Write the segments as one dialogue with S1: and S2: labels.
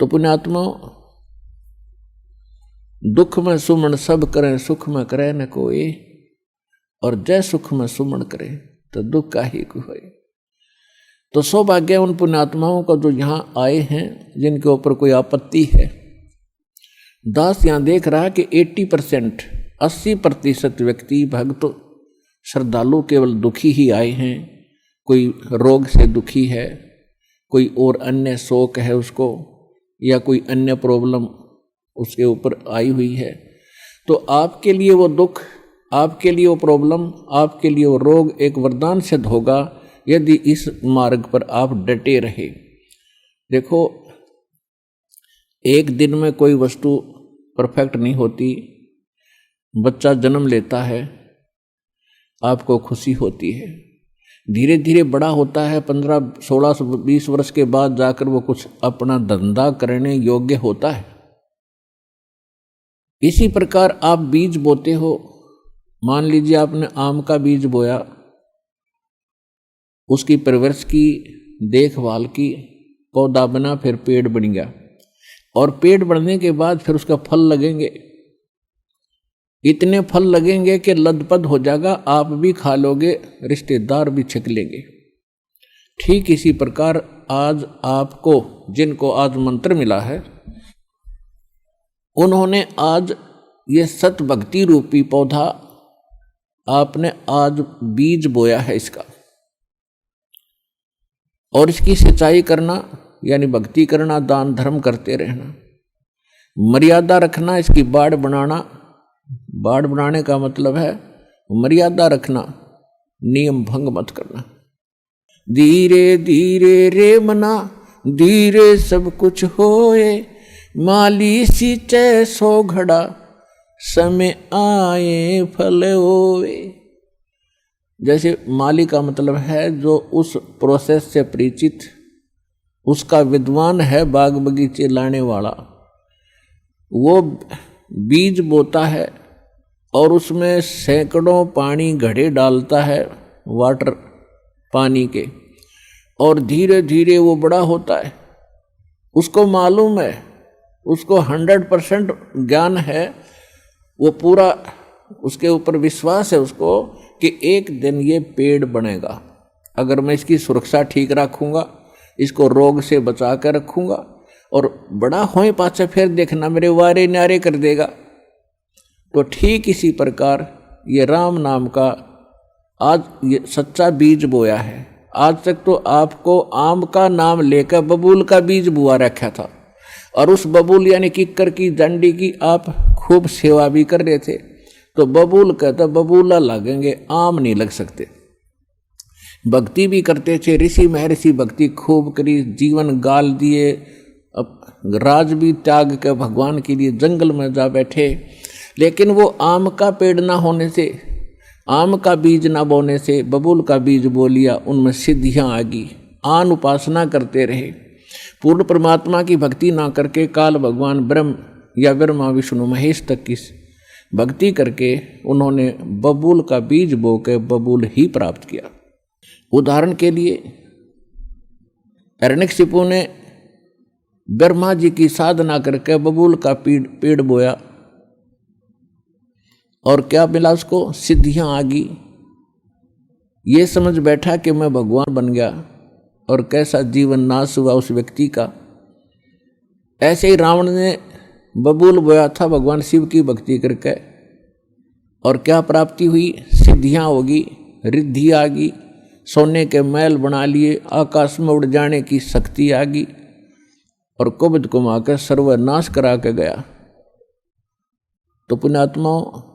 S1: तो पुण्यात्मा, दुख में सुमन सब करें, सुख में करे न कोई, और जय सुख में सुमन करे तो दुख का ही कोई। तो सौभाग्य उन पुण्यात्माओं का जो यहाँ आए हैं, जिनके ऊपर कोई आपत्ति है। दास यहाँ देख रहा है कि 80%, 80% व्यक्ति भक्त श्रद्धालु केवल दुखी ही आए हैं। कोई रोग से दुखी है, कोई और अन्य शोक है उसको, या कोई अन्य प्रॉब्लम उसके ऊपर आई हुई है। तो आपके लिए वो दुख, आपके लिए वो प्रॉब्लम, आपके लिए वो रोग एक वरदान सिद्ध होगा यदि इस मार्ग पर आप डटे रहे। देखो, एक दिन में कोई वस्तु परफेक्ट नहीं होती। बच्चा जन्म लेता है, आपको खुशी होती है, धीरे धीरे बड़ा होता है, 15, 16, 20 वर्ष के बाद जाकर वो कुछ अपना धंधा करने योग्य होता है। इसी प्रकार आप बीज बोते हो। मान लीजिए आपने आम का बीज बोया, उसकी परवरिश की, देखभाल की, पौधा बना, फिर पेड़ बन गया, और पेड़ बढ़ने के बाद फिर उसका फल लगेंगे। इतने फल लगेंगे कि लदपद हो जाएगा, आप भी खा लोगे, रिश्तेदार भी छक लेंगे। ठीक इसी प्रकार आज आपको, जिनको आज मंत्र मिला है, उन्होंने आज ये सत भक्ति रूपी पौधा आपने आज बीज बोया है इसका, और इसकी सिंचाई करना यानी भक्ति करना, दान धर्म करते रहना, मर्यादा रखना, इसकी बाड़ बनाना। बाड़ बनाने का मतलब है मर्यादा रखना, नियम भंग मत करना। धीरे धीरे रे मना, धीरे सब कुछ होए, माली सींचे सो घड़ा, समय आए फल होए। जैसे माली का मतलब है जो उस प्रोसेस से परिचित, उसका विद्वान है, बाग बगीचे लाने वाला, वो बीज बोता है और उसमें सैकड़ों पानी घड़े डालता है, वाटर पानी के, और धीरे धीरे वो बड़ा होता है। उसको मालूम है, उसको 100% ज्ञान है, वो पूरा उसके ऊपर विश्वास है उसको कि एक दिन ये पेड़ बनेगा। अगर मैं इसकी सुरक्षा ठीक रखूँगा, इसको रोग से बचा कर रखूँगा, और बड़ा होए पाछे फिर देखना मेरे वारे न्यारे कर देगा। तो ठीक इसी प्रकार ये राम नाम का आज ये सच्चा बीज बोया है। आज तक तो आपको आम का नाम लेकर बबूल का बीज बुआ रखा था, और उस बबूल यानी किक्कर की डंडी की आप खूब सेवा भी कर रहे थे। तो बबूल कहता बबूला लगेंगे, आम नहीं लग सकते। भक्ति भी करते थे, ऋषि महर्षि भक्ति खूब करी, जीवन गाल दिए, अब राज भी त्याग के भगवान के लिए जंगल में जा बैठे। लेकिन वो आम का पेड़ ना होने से, आम का बीज ना बोने से बबूल का बीज बो लिया, उनमें सिद्धियां आ गई। आन उपासना करते रहे, पूर्ण परमात्मा की भक्ति ना करके काल भगवान ब्रह्म या ब्रह्मा विष्णु महेश तक की भक्ति करके उन्होंने बबूल का बीज बो के बबूल ही प्राप्त किया। उदाहरण के लिए हिरण्यकशिपु ने ब्रह्मा जी की साधना करके बबूल का पेड़ बोया, और क्या मिला उसको? सिद्धियां आ गई। ये समझ बैठा कि मैं भगवान बन गया, और कैसा जीवन नाश हुआ उस व्यक्ति का। ऐसे ही रावण ने बबूल बोया था भगवान शिव की भक्ति करके, और क्या प्राप्ति हुई? सिद्धियां होगी, रिद्धि आ गई, सोने के महल बना लिए, आकाश में उड़ जाने की शक्ति आ गई, और कुबद को मारकर सर्वनाश करा के गया। तो पुण्यात्माओं,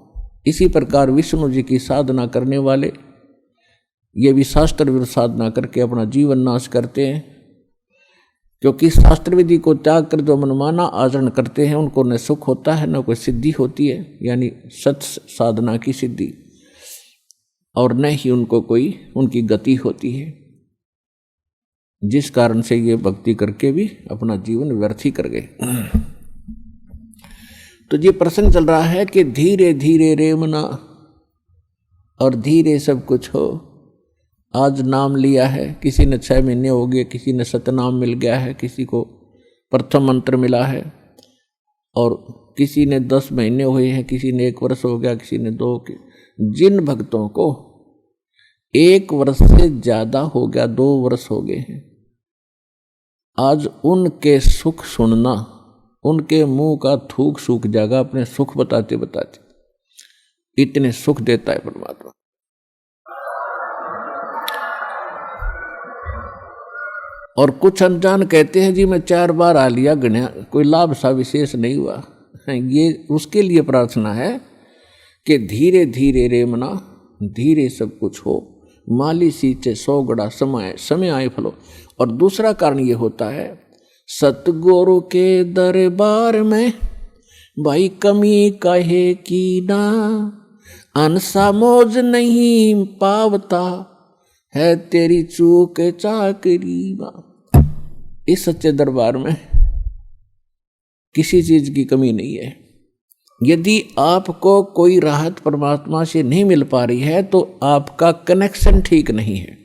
S1: इसी प्रकार विष्णु जी की साधना करने वाले ये भी शास्त्र विरुद्ध साधना करके अपना जीवन नाश करते हैं, क्योंकि शास्त्र विधि को त्याग कर जो मनमाना आचरण करते हैं उनको न सुख होता है न कोई सिद्धि होती है, यानी सत साधना की सिद्धि, और न ही उनको कोई उनकी गति होती है, जिस कारण से ये भक्ति करके भी अपना जीवन व्यर्थ ही कर गए। तो ये प्रसंग चल रहा है कि धीरे धीरे रे मना, और धीरे सब कुछ हो। आज नाम लिया है, किसी ने 6 महीने हो गए, किसी ने सतनाम मिल गया है, किसी को प्रथम मंत्र मिला है, और किसी ने 10 महीने हुए हैं, किसी ने 1 वर्ष हो गया, किसी ने 2 के। जिन भक्तों को 1 वर्ष से ज्यादा हो गया, 2 वर्ष हो गए हैं, आज उनके सुख सुनना, उनके मुंह का थूक सूख जाएगा अपने सुख बताते बताते। इतने सुख देता है परमात्मा। और कुछ अनजान कहते हैं जी मैं 4 बार आ लिया, गणिया कोई लाभ सा विशेष नहीं हुआ। ये उसके लिए प्रार्थना है कि धीरे धीरे रे मना, धीरे सब कुछ हो, माली सींचे 100 गड़ा समय आए फलो। और दूसरा कारण ये होता है, सतगुरु के दरबार में भाई कमी कहे की ना, अनसा मौज नहीं पावता है तेरी चूक चाकरी। इस सच्चे दरबार में किसी चीज की कमी नहीं है। यदि आपको कोई राहत परमात्मा से नहीं मिल पा रही है तो आपका कनेक्शन ठीक नहीं है।